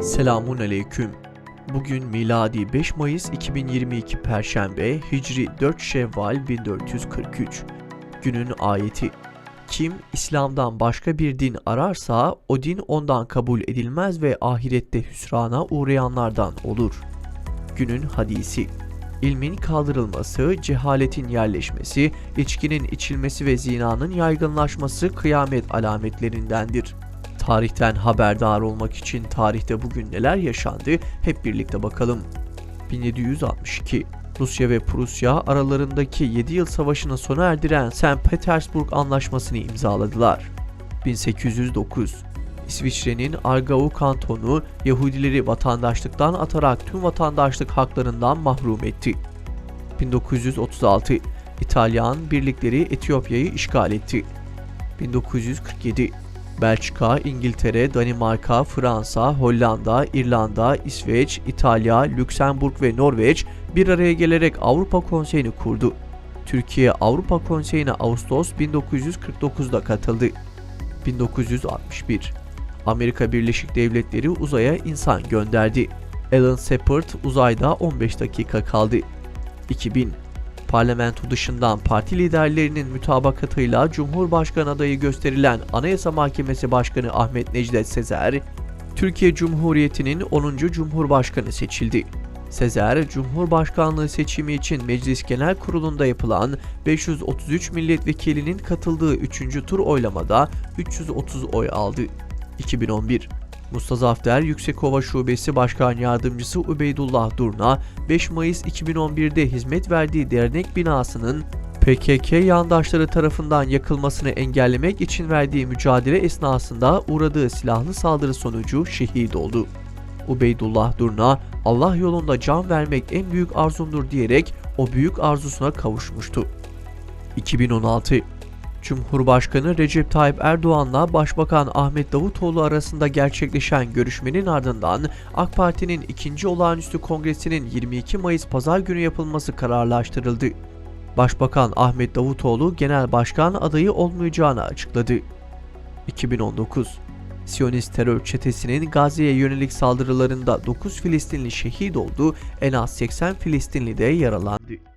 Selamun aleyküm. Bugün miladi 5 Mayıs 2022 Perşembe, Hicri 4 Şevval 1443. Günün ayeti. Kim İslam'dan başka bir din ararsa o din ondan kabul edilmez ve ahirette hüsrana uğrayanlardan olur. Günün hadisi. İlmin kaldırılması, cehaletin yerleşmesi, içkinin içilmesi ve zinanın yaygınlaşması kıyamet alametlerindendir. Tarihten haberdar olmak için tarihte bugün neler yaşandı hep birlikte bakalım. 1762 Rusya ve Prusya aralarındaki 7 yıl savaşını sona erdiren St. Petersburg Anlaşması'nı imzaladılar. 1809 İsviçre'nin Aargau kantonu Yahudileri vatandaşlıktan atarak tüm vatandaşlık haklarından mahrum etti. 1936 İtalyan birlikleri Etiyopya'yı işgal etti. 1947 Belçika, İngiltere, Danimarka, Fransa, Hollanda, İrlanda, İsveç, İtalya, Lüksemburg ve Norveç bir araya gelerek Avrupa Konseyi'ni kurdu. Türkiye Avrupa Konseyi'ne Ağustos 1949'da katıldı. 1961 Amerika Birleşik Devletleri uzaya insan gönderdi. Alan Shepard uzayda 15 dakika kaldı. 2000 Parlamento dışından parti liderlerinin mütabakatıyla Cumhurbaşkanı adayı gösterilen Anayasa Mahkemesi Başkanı Ahmet Necdet Sezer, Türkiye Cumhuriyeti'nin 10. Cumhurbaşkanı seçildi. Sezer, Cumhurbaşkanlığı seçimi için Meclis Genel Kurulu'nda yapılan 533 milletvekilinin katıldığı 3. tur oylamada 330 oy aldı. 2011 Mustazafter Yüksekova Şubesi Başkan Yardımcısı Ubeydullah Durna, 5 Mayıs 2011'de hizmet verdiği dernek binasının PKK yandaşları tarafından yakılmasını engellemek için verdiği mücadele esnasında uğradığı silahlı saldırı sonucu şehit oldu. Ubeydullah Durna, Allah yolunda can vermek en büyük arzumdur diyerek o büyük arzusuna kavuşmuştu. 2016 Cumhurbaşkanı Recep Tayyip Erdoğan'la Başbakan Ahmet Davutoğlu arasında gerçekleşen görüşmenin ardından AK Parti'nin 2. Olağanüstü Kongresi'nin 22 Mayıs Pazar günü yapılması kararlaştırıldı. Başbakan Ahmet Davutoğlu genel başkan adayı olmayacağını açıkladı. 2019 Siyonist terör çetesinin Gazze'ye yönelik saldırılarında 9 Filistinli şehit oldu, en az 80 Filistinli de yaralandı.